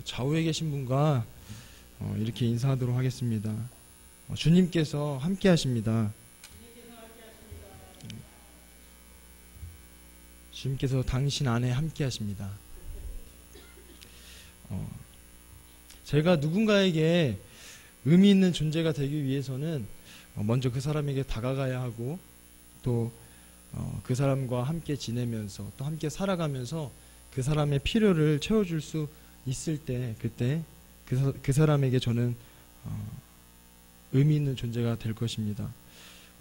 좌우에 계신 분과 이렇게 인사하도록 하겠습니다. 주님께서 함께 하십니다. 주님께서 당신 안에 함께 하십니다. 제가 누군가에게 의미 있는 존재가 되기 위해서는 먼저 그 사람에게 다가가야 하고 또 그 사람과 함께 지내면서 또 함께 살아가면서 그 사람의 필요를 채워줄 수 있을 때 그때 그 사람에게 저는 의미 있는 존재가 될 것입니다.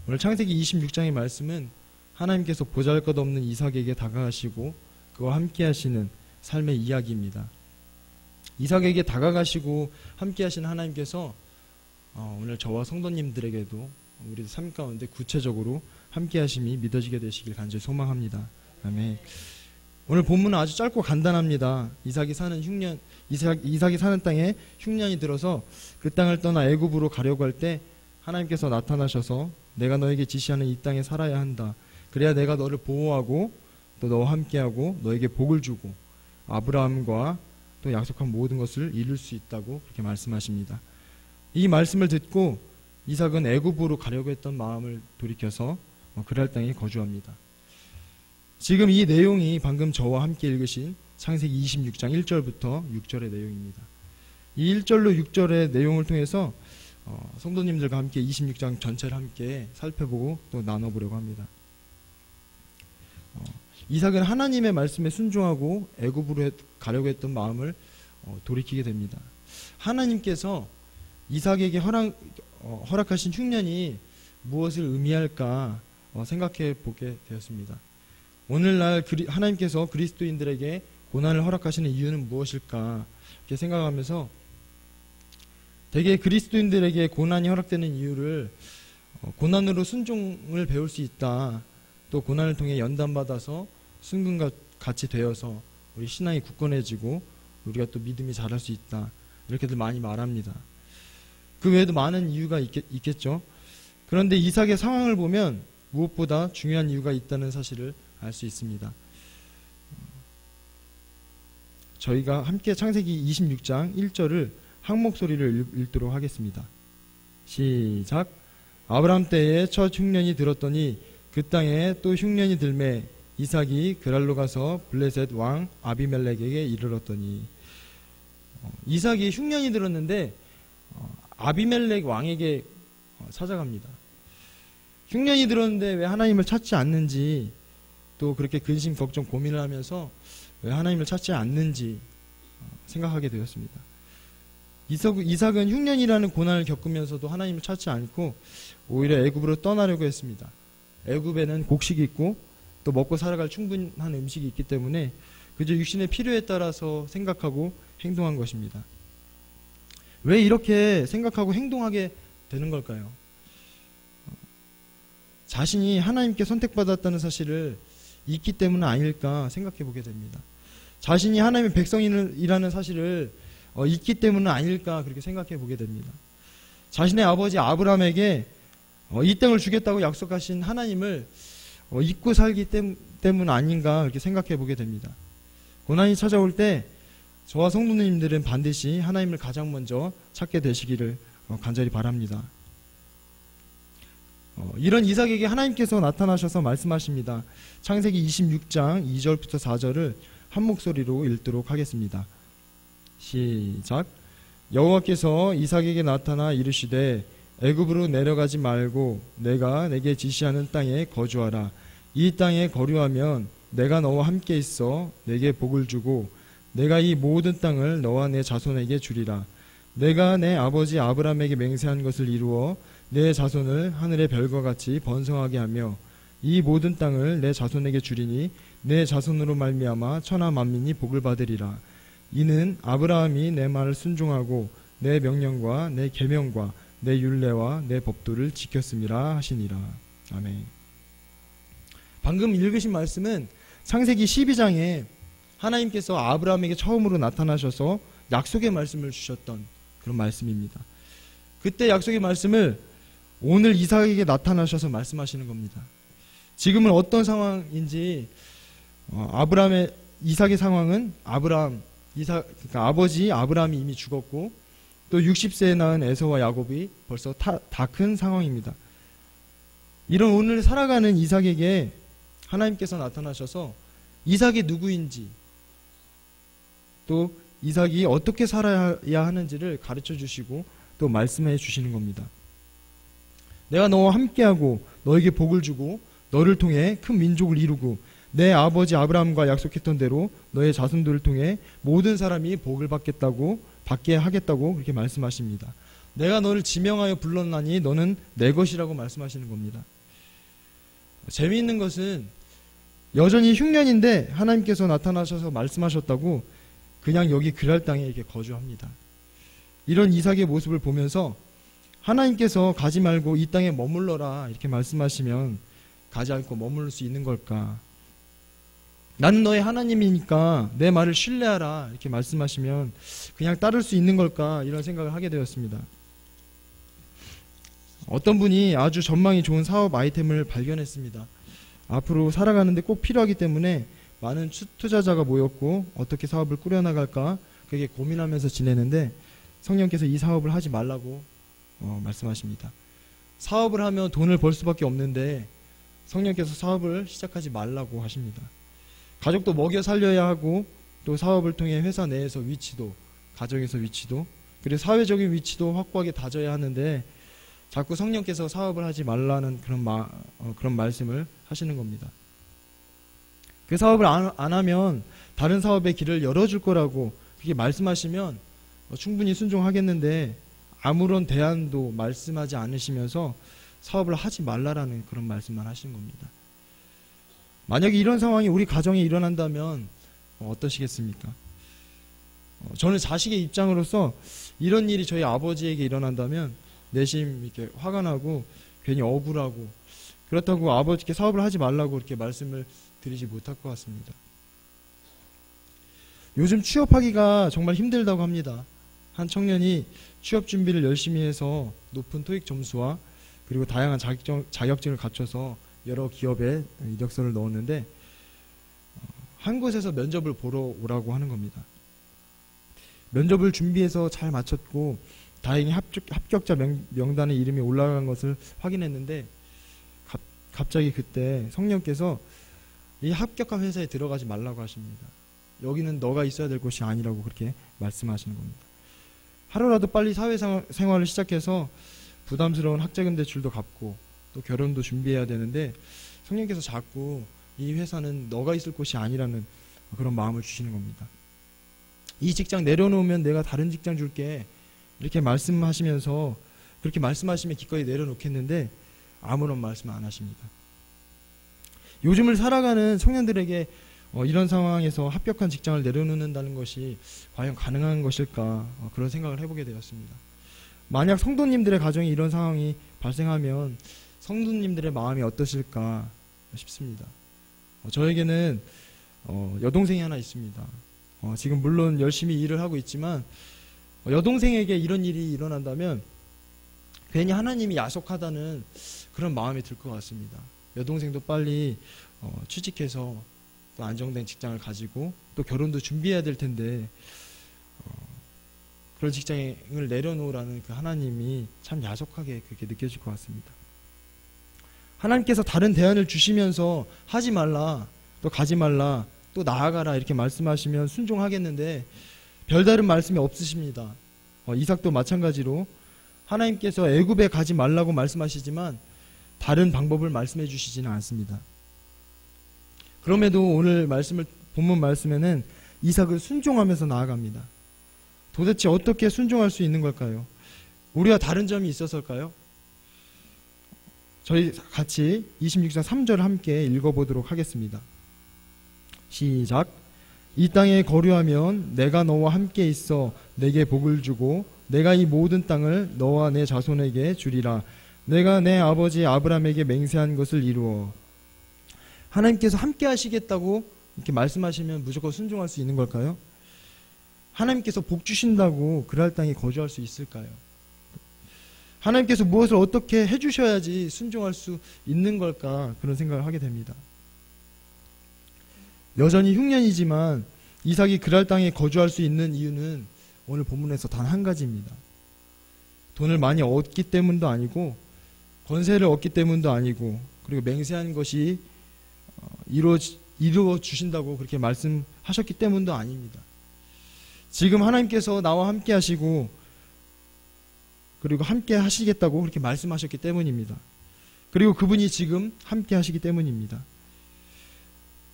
오늘 창세기 26장의 말씀은 하나님께서 보잘것없는 이삭에게 다가가시고 그와 함께 하시는 삶의 이야기입니다. 이삭에게 다가가시고 함께 하시는 하나님께서 오늘 저와 성도님들에게도 우리 삶 가운데 구체적으로 함께 하심이 믿어지게 되시길 간절히 소망합니다. 아멘. 오늘 본문은 아주 짧고 간단합니다. 이삭이 사는 땅에 흉년이 들어서 그 땅을 떠나 애굽으로 가려고 할 때 하나님께서 나타나셔서 내가 너에게 지시하는 이 땅에 살아야 한다. 그래야 내가 너를 보호하고 또 너와 함께하고 너에게 복을 주고 아브라함과 또 약속한 모든 것을 이룰 수 있다고 그렇게 말씀하십니다. 이 말씀을 듣고 이삭은 애굽으로 가려고 했던 마음을 돌이켜서 그랄 땅에 거주합니다. 지금 이 내용이 방금 저와 함께 읽으신 창세기 26장 1절부터 6절의 내용입니다. 이 1절로 6절의 내용을 통해서 성도님들과 함께 26장 전체를 함께 살펴보고 또 나눠보려고 합니다. 이삭은 하나님의 말씀에 순종하고 애굽으로 가려고 했던 마음을 돌이키게 됩니다. 하나님께서 이삭에게 허락하신 흉년이 무엇을 의미할까 생각해 보게 되었습니다. 오늘날 하나님께서 그리스도인들에게 고난을 허락하시는 이유는 무엇일까 이렇게 생각하면서 대개 그리스도인들에게 고난이 허락되는 이유를 고난으로 순종을 배울 수 있다. 또 고난을 통해 연단받아서 순금과 같이 되어서 우리 신앙이 굳건해지고 우리가 또 믿음이 자랄 수 있다. 이렇게들 많이 말합니다. 그 외에도 많은 이유가 있겠죠. 그런데 이삭의 상황을 보면 무엇보다 중요한 이유가 있다는 사실을 알 수 있습니다. 저희가 함께 창세기 26장 1절을 한 목소리를 읽도록 하겠습니다. 시작. 아브라함 때에 첫 흉년이 들었더니 그 땅에 또 흉년이 들매 이삭이 그랄로 가서 블레셋 왕 아비멜렉에게 이르렀더니 이삭이 흉년이 들었는데 아비멜렉 왕에게 찾아갑니다. 흉년이 들었는데 왜 하나님을 찾지 않는지 또 그렇게 근심 걱정 고민을 하면서 왜 하나님을 찾지 않는지 생각하게 되었습니다. 이삭은 흉년이라는 고난을 겪으면서도 하나님을 찾지 않고 오히려 애굽으로 떠나려고 했습니다. 애굽에는 곡식이 있고 또 먹고 살아갈 충분한 음식이 있기 때문에 그저 육신의 필요에 따라서 생각하고 행동한 것입니다. 왜 이렇게 생각하고 행동하게 되는 걸까요? 자신이 하나님께 선택받았다는 사실을 잊기 때문은 아닐까 생각해 보게 됩니다. 자신이 하나님의 백성이라는 사실을 잊기 때문은 아닐까 그렇게 생각해 보게 됩니다. 자신의 아버지 아브라함에게 이 땅을 주겠다고 약속하신 하나님을 잊고 살기 때문 아닌가 그렇게 생각해 보게 됩니다. 고난이 찾아올 때 저와 성도님들은 반드시 하나님을 가장 먼저 찾게 되시기를 간절히 바랍니다. 이런 이삭에게 하나님께서 나타나셔서 말씀하십니다. 창세기 26장 2절부터 4절을 한 목소리로 읽도록 하겠습니다. 시작. 여호와께서 이삭에게 나타나 이르시되 애굽으로 내려가지 말고 내가 내게 지시하는 땅에 거주하라. 이 땅에 거류하면 내가 너와 함께 있어 내게 복을 주고 내가 이 모든 땅을 너와 내 자손에게 주리라. 내가 내 아버지 아브라함에게 맹세한 것을 이루어 내 자손을 하늘의 별과 같이 번성하게 하며 이 모든 땅을 내 자손에게 주리니 내 자손으로 말미암아 천하 만민이 복을 받으리라. 이는 아브라함이 내 말을 순종하고 내 명령과 내 계명과 내 율례와 내 법도를 지켰음이라 하시니라. 아멘. 방금 읽으신 말씀은 창세기 12장에 하나님께서 아브라함에게 처음으로 나타나셔서 약속의 말씀을 주셨던 그런 말씀입니다. 그때 약속의 말씀을 오늘 이삭에게 나타나셔서 말씀하시는 겁니다. 지금은 어떤 상황인지 이삭의 상황은 아브라함, 그러니까 아버지 아브라함이 이미 죽었고 또 60세에 낳은 에서와 야곱이 벌써 다 큰 상황입니다. 이런 오늘 살아가는 이삭에게 하나님께서 나타나셔서 이삭이 누구인지 또 이삭이 어떻게 살아야 하는지를 가르쳐 주시고 또 말씀해 주시는 겁니다. 내가 너와 함께하고 너에게 복을 주고 너를 통해 큰 민족을 이루고 내 아버지 아브라함과 약속했던 대로 너의 자손들을 통해 모든 사람이 복을 받게 하겠다고 그렇게 말씀하십니다. 내가 너를 지명하여 불렀나니 너는 내 것이라고 말씀하시는 겁니다. 재미있는 것은 여전히 흉년인데 하나님께서 나타나셔서 말씀하셨다고 그냥 여기 그랄 땅에 이렇게 거주합니다. 이런 이삭의 모습을 보면서 하나님께서 가지 말고 이 땅에 머물러라 이렇게 말씀하시면 가지 않고 머무를 수 있는 걸까? 나는 너의 하나님이니까 내 말을 신뢰하라 이렇게 말씀하시면 그냥 따를 수 있는 걸까? 이런 생각을 하게 되었습니다. 어떤 분이 아주 전망이 좋은 사업 아이템을 발견했습니다. 앞으로 살아가는데 꼭 필요하기 때문에 많은 투자자가 모였고 어떻게 사업을 꾸려나갈까 그게 고민하면서 지내는데 성령께서 이 사업을 하지 말라고 말씀하십니다. 사업을 하면 돈을 벌 수밖에 없는데 성령께서 사업을 시작하지 말라고 하십니다. 가족도 먹여 살려야 하고 또 사업을 통해 회사 내에서 위치도 가정에서 위치도 그리고 사회적인 위치도 확고하게 다져야 하는데 자꾸 성령께서 사업을 하지 말라는 그런 말씀을 하시는 겁니다. 그 사업을 안 하면 다른 사업의 길을 열어줄 거라고 그렇게 말씀하시면 충분히 순종하겠는데 아무런 대안도 말씀하지 않으시면서 사업을 하지 말라라는 그런 말씀만 하시는 겁니다. 만약에 이런 상황이 우리 가정에 일어난다면 어떠시겠습니까? 저는 자식의 입장으로서 이런 일이 저희 아버지에게 일어난다면 내심 이렇게 화가 나고 괜히 억울하고 그렇다고 아버지께 사업을 하지 말라고 이렇게 말씀을 드리지 못할 것 같습니다. 요즘 취업하기가 정말 힘들다고 합니다. 한 청년이 취업 준비를 열심히 해서 높은 토익 점수와 그리고 다양한 자격증을 갖춰서 여러 기업에 이력서를 넣었는데 한 곳에서 면접을 보러 오라고 하는 겁니다. 면접을 준비해서 잘 마쳤고 다행히 합격자 명단에 이름이 올라간 것을 확인했는데 갑자기 그때 성령께서 이 합격한 회사에 들어가지 말라고 하십니다. 여기는 너가 있어야 될 곳이 아니라고 그렇게 말씀하시는 겁니다. 하루라도 빨리 사회생활을 시작해서 부담스러운 학자금 대출도 갚고 또 결혼도 준비해야 되는데 성령께서 자꾸 이 회사는 너가 있을 곳이 아니라는 그런 마음을 주시는 겁니다. 이 직장 내려놓으면 내가 다른 직장 줄게 이렇게 말씀하시면서 그렇게 말씀하시면 기꺼이 내려놓겠는데 아무런 말씀 안 하십니다. 요즘을 살아가는 청년들에게 이런 상황에서 합격한 직장을 내려놓는다는 것이 과연 가능한 것일까 그런 생각을 해보게 되었습니다. 만약 성도님들의 가정에 이런 상황이 발생하면 성도님들의 마음이 어떠실까 싶습니다. 저에게는 여동생이 하나 있습니다. 지금 물론 열심히 일을 하고 있지만 여동생에게 이런 일이 일어난다면 괜히 하나님이 야속하다는 그런 마음이 들 것 같습니다. 여동생도 빨리 취직해서 또 안정된 직장을 가지고 또 결혼도 준비해야 될 텐데 그런 직장을 내려놓으라는 그 하나님이 참 야속하게 그렇게 느껴질 것 같습니다. 하나님께서 다른 대안을 주시면서 하지 말라, 또 가지 말라, 또 나아가라 이렇게 말씀하시면 순종하겠는데 별다른 말씀이 없으십니다. 이삭도 마찬가지로 하나님께서 애굽에 가지 말라고 말씀하시지만 다른 방법을 말씀해 주시지는 않습니다. 그럼에도 오늘 본문 말씀에는 이삭은 순종하면서 나아갑니다. 도대체 어떻게 순종할 수 있는 걸까요? 우리와 다른 점이 있었을까요? 저희 같이 26장 3절 함께 읽어보도록 하겠습니다. 시작. 이 땅에 거류하면 내가 너와 함께 있어 내게 복을 주고 내가 이 모든 땅을 너와 내 자손에게 주리라. 내가 내 아버지 아브라함에게 맹세한 것을 이루어. 하나님께서 함께 하시겠다고 이렇게 말씀하시면 무조건 순종할 수 있는 걸까요? 하나님께서 복 주신다고 그랄 땅에 거주할 수 있을까요? 하나님께서 무엇을 어떻게 해주셔야지 순종할 수 있는 걸까 그런 생각을 하게 됩니다. 여전히 흉년이지만 이삭이 그랄 땅에 거주할 수 있는 이유는 오늘 본문에서 단 한 가지입니다. 돈을 많이 얻기 때문도 아니고 권세를 얻기 때문도 아니고 그리고 맹세한 것이 이루어 주신다고 그렇게 말씀하셨기 때문도 아닙니다. 지금 하나님께서 나와 함께 하시고 그리고 함께 하시겠다고 그렇게 말씀하셨기 때문입니다. 그리고 그분이 지금 함께 하시기 때문입니다.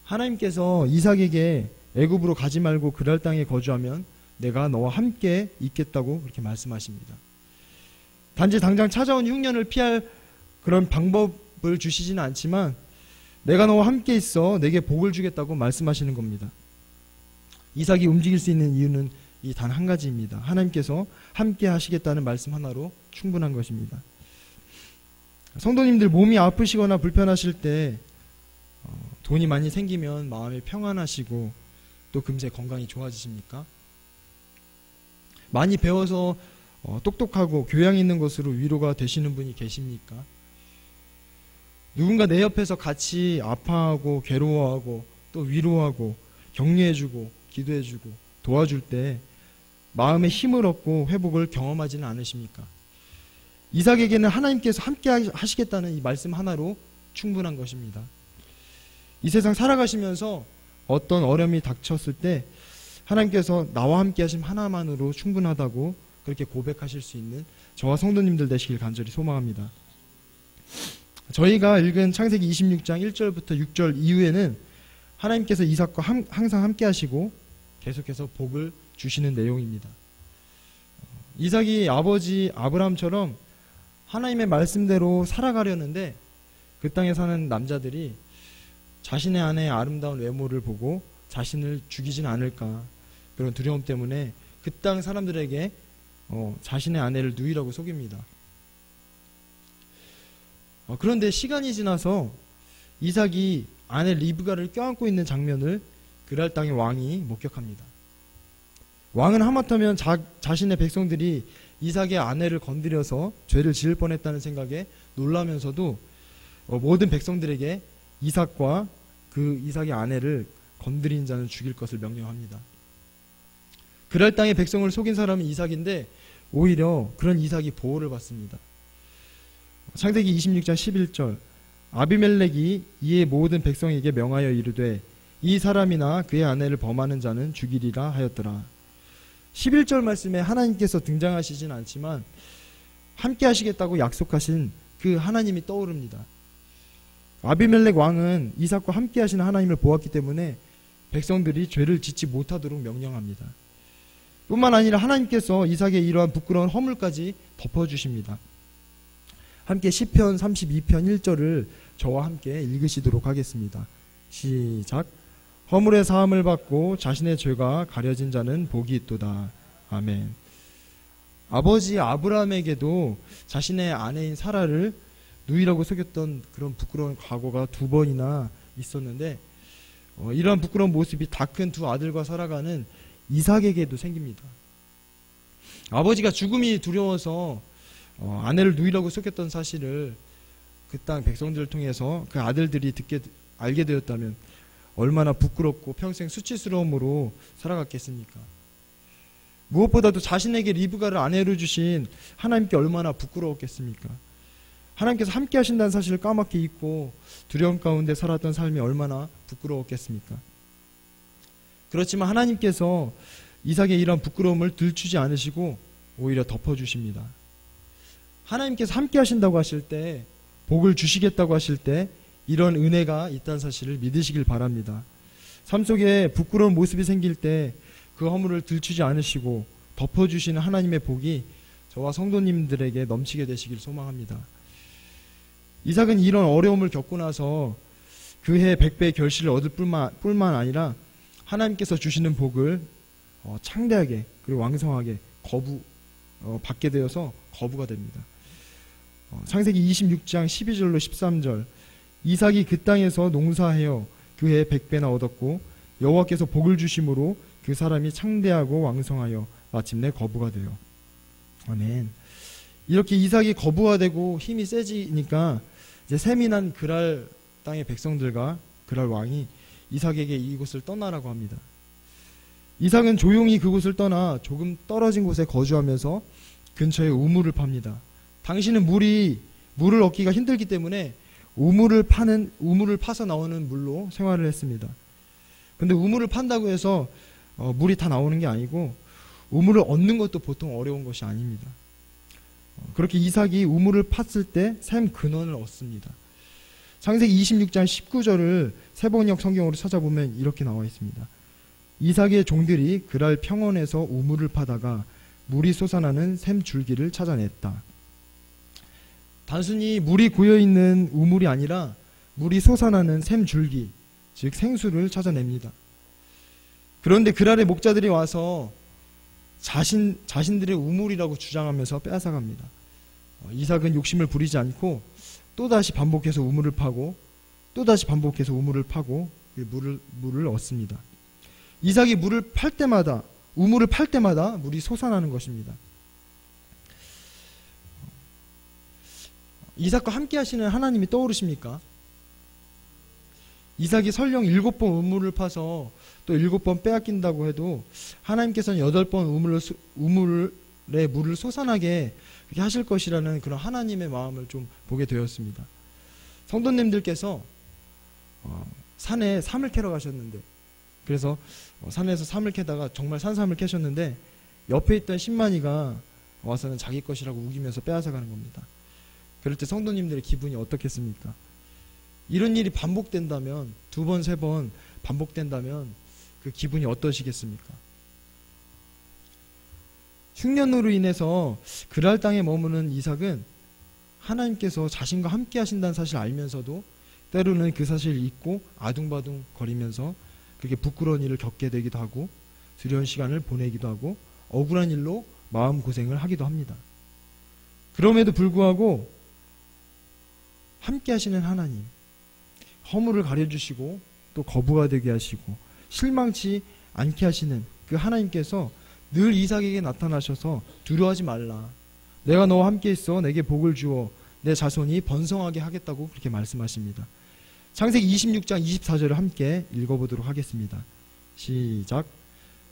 하나님께서 이삭에게 애굽으로 가지 말고 그랄 땅에 거주하면 내가 너와 함께 있겠다고 그렇게 말씀하십니다. 단지 당장 찾아온 흉년을 피할 그런 방법을 주시지는 않지만 내가 너와 함께 있어 내게 복을 주겠다고 말씀하시는 겁니다. 이삭이 움직일 수 있는 이유는 이 단 한 가지입니다. 하나님께서 함께 하시겠다는 말씀 하나로 충분한 것입니다. 성도님들 몸이 아프시거나 불편하실 때 돈이 많이 생기면 마음이 평안하시고 또 금세 건강이 좋아지십니까? 많이 배워서 똑똑하고 교양 있는 것으로 위로가 되시는 분이 계십니까? 누군가 내 옆에서 같이 아파하고 괴로워하고 또 위로하고 격려해주고 기도해주고 도와줄 때 마음의 힘을 얻고 회복을 경험하지는 않으십니까? 이삭에게는 하나님께서 함께 하시겠다는 이 말씀 하나로 충분한 것입니다. 이 세상 살아가시면서 어떤 어려움이 닥쳤을 때 하나님께서 나와 함께 하심 하나만으로 충분하다고 그렇게 고백하실 수 있는 저와 성도님들 되시길 간절히 소망합니다. 저희가 읽은 창세기 26장 1절부터 6절 이후에는 하나님께서 이삭과 항상 함께 하시고 계속해서 복을 주시는 내용입니다. 이삭이 아버지 아브라함처럼 하나님의 말씀대로 살아가려는데 그 땅에 사는 남자들이 자신의 아내의 아름다운 외모를 보고 자신을 죽이진 않을까 그런 두려움 때문에 그 땅 사람들에게 자신의 아내를 누이라고 속입니다. 그런데 시간이 지나서 이삭이 아내 리브가를 껴안고 있는 장면을 그랄 땅의 왕이 목격합니다. 왕은 하마터면 자신의 백성들이 이삭의 아내를 건드려서 죄를 지을 뻔했다는 생각에 놀라면서도 모든 백성들에게 이삭과 그 이삭의 아내를 건드린 자는 죽일 것을 명령합니다. 그랄 땅의 백성을 속인 사람은 이삭인데 오히려 그런 이삭이 보호를 받습니다. 창세기 26장 11절 아비멜렉이 이에 모든 백성에게 명하여 이르되 이 사람이나 그의 아내를 범하는 자는 죽이리라 하였더라. 11절 말씀에 하나님께서 등장하시진 않지만 함께 하시겠다고 약속하신 그 하나님이 떠오릅니다. 아비멜렉 왕은 이삭과 함께 하시는 하나님을 보았기 때문에 백성들이 죄를 짓지 못하도록 명령합니다. 뿐만 아니라 하나님께서 이삭의 이러한 부끄러운 허물까지 덮어주십니다. 함께 시편 32편 1절을 저와 함께 읽으시도록 하겠습니다. 시작. 허물의 사함을 받고 자신의 죄가 가려진 자는 복이 있도다. 아멘. 아버지 아브라함에게도 자신의 아내인 사라를 누이라고 속였던 그런 부끄러운 과거가 2번이나 있었는데 이러한 부끄러운 모습이 다 큰 2 아들과 살아가는 이삭에게도 생깁니다. 아버지가 죽음이 두려워서 아내를 누이라고 속였던 사실을 그 땅 백성들을 통해서 그 아들들이 알게 되었다면 얼마나 부끄럽고 평생 수치스러움으로 살아갔겠습니까? 무엇보다도 자신에게 리브가를 아내로 주신 하나님께 얼마나 부끄러웠겠습니까? 하나님께서 함께 하신다는 사실을 까맣게 잊고 두려움 가운데 살았던 삶이 얼마나 부끄러웠겠습니까? 그렇지만 하나님께서 이삭의 이런 부끄러움을 들추지 않으시고 오히려 덮어주십니다. 하나님께서 함께 하신다고 하실 때, 복을 주시겠다고 하실 때 이런 은혜가 있다는 사실을 믿으시길 바랍니다. 삶 속에 부끄러운 모습이 생길 때 그 허물을 들추지 않으시고 덮어주시는 하나님의 복이 저와 성도님들에게 넘치게 되시길 소망합니다. 이삭은 이런 어려움을 겪고 나서 그해 100배의 결실을 얻을 뿐만 아니라 하나님께서 주시는 복을 창대하게 그리고 왕성하게 받게 되어서 거부가 됩니다. 창세기 26장 12절로 13절 이삭이 그 땅에서 농사하여 그해 100배나 얻었고 여호와께서 복을 주심으로 그 사람이 창대하고 왕성하여 마침내 거부가 되어. 아멘. 이렇게 이삭이 거부가 되고 힘이 세지니까 이제 세민한 그랄 땅의 백성들과 그랄 왕이 이삭에게 이곳을 떠나라고 합니다. 이삭은 조용히 그곳을 떠나 조금 떨어진 곳에 거주하면서 근처에 우물을 팝니다. 당신은 물을 얻기가 힘들기 때문에 우물을 파서 나오는 물로 생활을 했습니다. 근데 우물을 판다고 해서 물이 다 나오는 게 아니고 우물을 얻는 것도 보통 어려운 것이 아닙니다. 그렇게 이삭이 우물을 팠을 때 샘 근원을 얻습니다. 창세기 26장 19절을 세번역 성경으로 찾아보면 이렇게 나와 있습니다. 이삭의 종들이 그랄 평원에서 우물을 파다가 물이 솟아나는 샘 줄기를 찾아냈다. 단순히 물이 고여있는 우물이 아니라 물이 솟아나는 샘 줄기, 즉 생수를 찾아냅니다. 그런데 그랄의 목자들이 와서 자신들의 우물이라고 주장하면서 빼앗아갑니다. 이삭은 욕심을 부리지 않고 또다시 반복해서 우물을 파고 또다시 반복해서 우물을 파고 물을 얻습니다. 이삭이 우물을 팔 때마다 물이 솟아나는 것입니다. 이삭과 함께 하시는 하나님이 떠오르십니까? 이삭이 설령 7번 우물을 파서 또 7번 빼앗긴다고 해도 하나님께서는 8번 우물에 물을 솟아나게 그렇게 하실 것이라는 그런 하나님의 마음을 좀 보게 되었습니다. 성도님들께서 산에 삼을 캐러 가셨는데, 그래서 산에서 삼을 캐다가 정말 산삼을 캐셨는데 옆에 있던 신만이가 와서는 자기 것이라고 우기면서 빼앗아가는 겁니다. 그럴 때 성도님들의 기분이 어떻겠습니까? 이런 일이 반복된다면, 2번, 3번 반복된다면 그 기분이 어떠시겠습니까? 흉년으로 인해서 그랄 땅에 머무는 이삭은 하나님께서 자신과 함께 하신다는 사실을 알면서도 때로는 그 사실을 잊고 아둥바둥 거리면서 그렇게 부끄러운 일을 겪게 되기도 하고 두려운 시간을 보내기도 하고 억울한 일로 마음고생을 하기도 합니다. 그럼에도 불구하고 함께 하시는 하나님, 허물을 가려주시고 또 거부가 되게 하시고 실망치 않게 하시는 그 하나님께서 늘 이삭에게 나타나셔서 두려워하지 말라, 내가 너와 함께 있어, 내게 복을 주어 내 자손이 번성하게 하겠다고 그렇게 말씀하십니다. 창세기 26장 24절을 함께 읽어보도록 하겠습니다. 시작.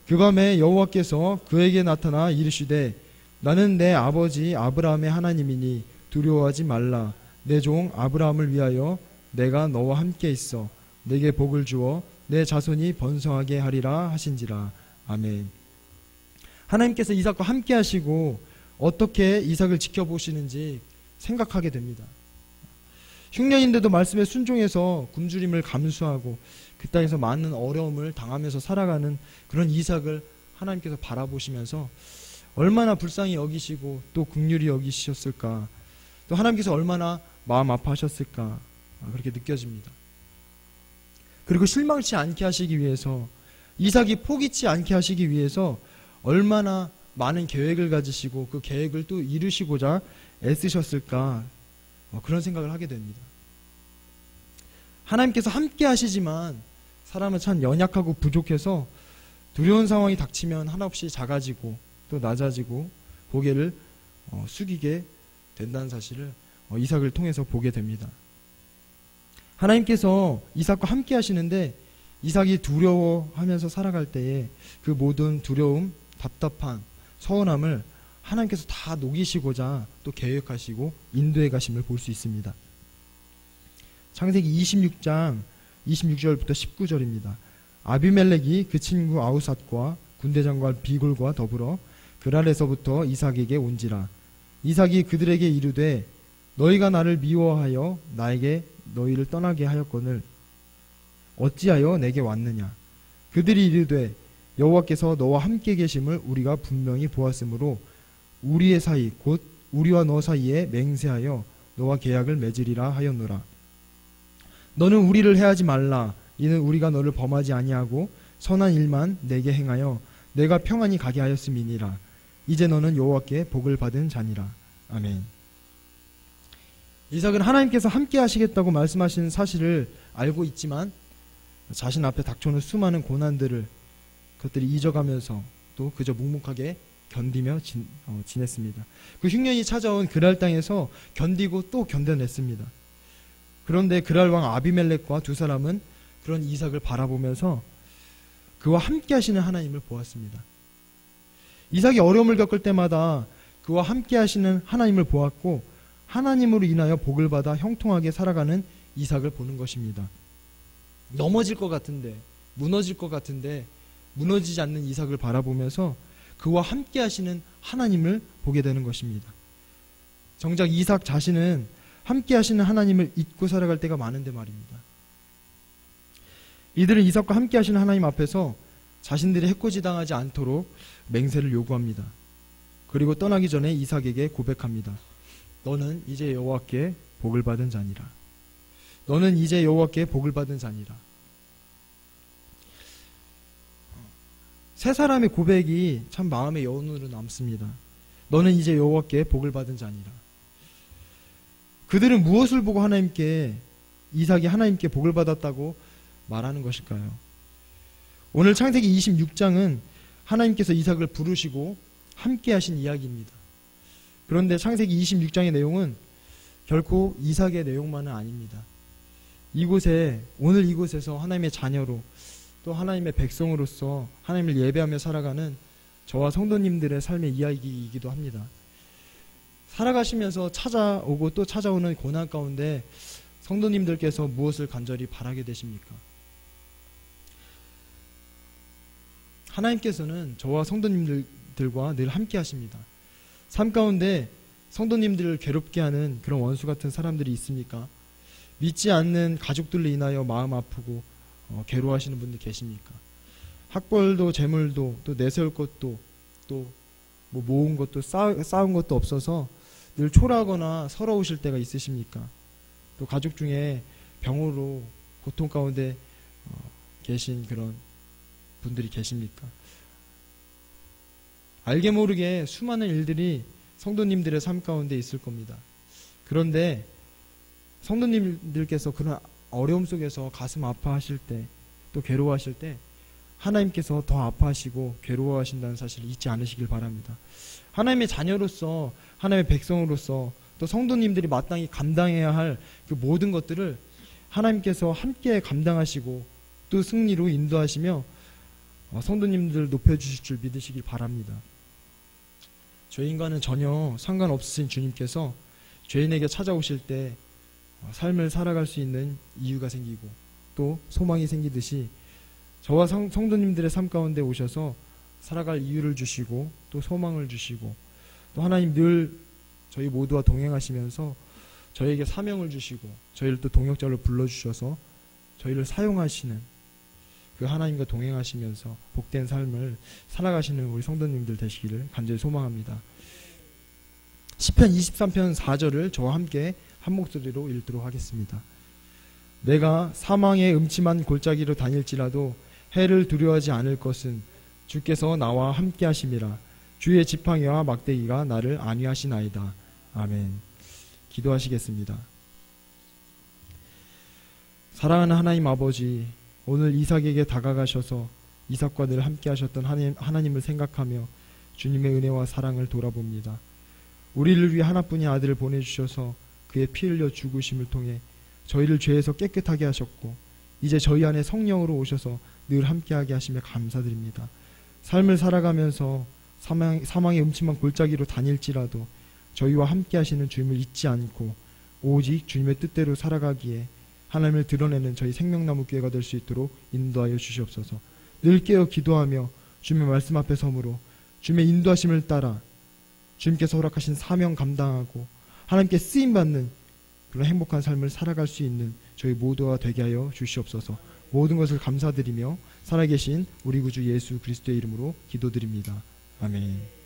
그 밤에 여호와께서 그에게 나타나 이르시되 나는 내 아버지 아브라함의 하나님이니 두려워하지 말라, 내 종 아브라함을 위하여 내가 너와 함께 있어 내게 복을 주어 내 자손이 번성하게 하리라 하신지라. 아멘. 하나님께서 이삭과 함께 하시고 어떻게 이삭을 지켜보시는지 생각하게 됩니다. 흉년인데도 말씀에 순종해서 굶주림을 감수하고 그 땅에서 많은 어려움을 당하면서 살아가는 그런 이삭을 하나님께서 바라보시면서 얼마나 불쌍히 여기시고 또 긍휼히 여기셨을까, 또 하나님께서 얼마나 마음 아파하셨을까, 그렇게 느껴집니다. 그리고 실망치 않게 하시기 위해서, 이삭이 포기치 않게 하시기 위해서 얼마나 많은 계획을 가지시고 그 계획을 또 이루시고자 애쓰셨을까, 그런 생각을 하게 됩니다. 하나님께서 함께 하시지만 사람은 참 연약하고 부족해서 두려운 상황이 닥치면 한없이 작아지고 또 낮아지고 고개를 숙이게 된다는 사실을 이삭을 통해서 보게 됩니다. 하나님께서 이삭과 함께 하시는데 이삭이 두려워하면서 살아갈 때에 그 모든 두려움, 답답한 서운함을 하나님께서 다 녹이시고자 또 계획하시고 인도해 가심을 볼 수 있습니다. 창세기 26장 26절부터 19절입니다. 아비멜렉이 그 친구 아우삿과 군대장관 비골과 더불어 그랄에서부터 이삭에게 온지라. 이삭이 그들에게 이르되 너희가 나를 미워하여 나에게 너희를 떠나게 하였거늘 어찌하여 내게 왔느냐. 그들이 이르되 여호와께서 너와 함께 계심을 우리가 분명히 보았으므로 우리의 사이 곧 우리와 너 사이에 맹세하여 너와 계약을 맺으리라 하였노라. 너는 우리를 해하지 말라. 이는 우리가 너를 범하지 아니하고 선한 일만 내게 행하여 내가 평안히 가게 하였음이니라. 이제 너는 여호와께 복을 받은 자니라. 아멘. 이삭은 하나님께서 함께 하시겠다고 말씀하신 사실을 알고 있지만 자신 앞에 닥쳐오는 수많은 고난들을 그것들이 잊어가면서 또 그저 묵묵하게 견디며 지냈습니다. 그 흉년이 찾아온 그랄 땅에서 견디고 또 견뎌냈습니다. 그런데 그랄 왕 아비멜렉과 두 사람은 그런 이삭을 바라보면서 그와 함께 하시는 하나님을 보았습니다. 이삭이 어려움을 겪을 때마다 그와 함께 하시는 하나님을 보았고 하나님으로 인하여 복을 받아 형통하게 살아가는 이삭을 보는 것입니다. 넘어질 것 같은데, 무너질 것 같은데 무너지지 않는 이삭을 바라보면서 그와 함께 하시는 하나님을 보게 되는 것입니다. 정작 이삭 자신은 함께 하시는 하나님을 잊고 살아갈 때가 많은데 말입니다. 이들은 이삭과 함께 하시는 하나님 앞에서 자신들이 해코지당하지 않도록 맹세를 요구합니다. 그리고 떠나기 전에 이삭에게 고백합니다. 너는 이제 여호와께 복을 받은 자니라. 너는 이제 여호와께 복을 받은 자니라. 세 사람의 고백이 참 마음의 여운으로 남습니다. 너는 이제 여호와께 복을 받은 자니라. 그들은 무엇을 보고 이삭이 하나님께 복을 받았다고 말하는 것일까요? 오늘 창세기 26장은 하나님께서 이삭을 부르시고 함께 하신 이야기입니다. 그런데 창세기 26장의 내용은 결코 이삭의 내용만은 아닙니다. 오늘 이곳에서 하나님의 자녀로 또 하나님의 백성으로서 하나님을 예배하며 살아가는 저와 성도님들의 삶의 이야기이기도 합니다. 살아가시면서 찾아오고 또 찾아오는 고난 가운데 성도님들께서 무엇을 간절히 바라게 되십니까? 하나님께서는 저와 성도님들과 늘 함께 하십니다. 삶 가운데 성도님들을 괴롭게 하는 그런 원수 같은 사람들이 있습니까? 믿지 않는 가족들로 인하여 마음 아프고 괴로워하시는 분들 계십니까? 학벌도 재물도 또 내세울 것도 또 뭐 모은 것도 쌓은 것도 없어서 늘 초라하거나 서러우실 때가 있으십니까? 또 가족 중에 병으로 고통 가운데 계신 그런 분들이 계십니까? 알게 모르게 수많은 일들이 성도님들의 삶 가운데 있을 겁니다. 그런데 성도님들께서 그런 어려움 속에서 가슴 아파하실 때, 또 괴로워하실 때 하나님께서 더 아파하시고 괴로워하신다는 사실을 잊지 않으시길 바랍니다. 하나님의 자녀로서, 하나님의 백성으로서 또 성도님들이 마땅히 감당해야 할 그 모든 것들을 하나님께서 함께 감당하시고 또 승리로 인도하시며 성도님들 높여주실 줄 믿으시길 바랍니다. 죄인과는 전혀 상관없으신 주님께서 죄인에게 찾아오실 때 삶을 살아갈 수 있는 이유가 생기고 또 소망이 생기듯이 저와 성도님들의 삶 가운데 오셔서 살아갈 이유를 주시고 또 소망을 주시고 또 하나님 늘 저희 모두와 동행하시면서 저희에게 사명을 주시고 저희를 또 동역자로 불러주셔서 저희를 사용하시는 그 하나님과 동행하시면서 복된 삶을 살아가시는 우리 성도님들 되시기를 간절히 소망합니다. 시편 23편 4절을 저와 함께 한 목소리로 읽도록 하겠습니다. 내가 사망의 음침한 골짜기로 다닐지라도 해를 두려워하지 않을 것은 주께서 나와 함께 하심이라. 주의 지팡이와 막대기가 나를 안위하시나이다. 아멘. 기도하시겠습니다. 사랑하는 하나님 아버지, 오늘 이삭에게 다가가셔서 이삭과 늘 함께 하셨던 하나님을 생각하며 주님의 은혜와 사랑을 돌아봅니다. 우리를 위해 하나뿐인 아들을 보내주셔서 그의 피 흘려 죽으심을 통해 저희를 죄에서 깨끗하게 하셨고 이제 저희 안에 성령으로 오셔서 늘 함께하게 하시며 감사드립니다. 삶을 살아가면서 사망의 음침한 골짜기로 다닐지라도 저희와 함께 하시는 주님을 잊지 않고 오직 주님의 뜻대로 살아가기에 하나님을 드러내는 저희 생명나무 교회가 될 수 있도록 인도하여 주시옵소서. 늘 깨어 기도하며 주님의 말씀 앞에 서므로 주님의 인도하심을 따라 주님께서 허락하신 사명 감당하고 하나님께 쓰임받는 그런 행복한 삶을 살아갈 수 있는 저희 모두가 되게 하여 주시옵소서. 모든 것을 감사드리며 살아계신 우리 구주 예수 그리스도의 이름으로 기도드립니다. 아멘.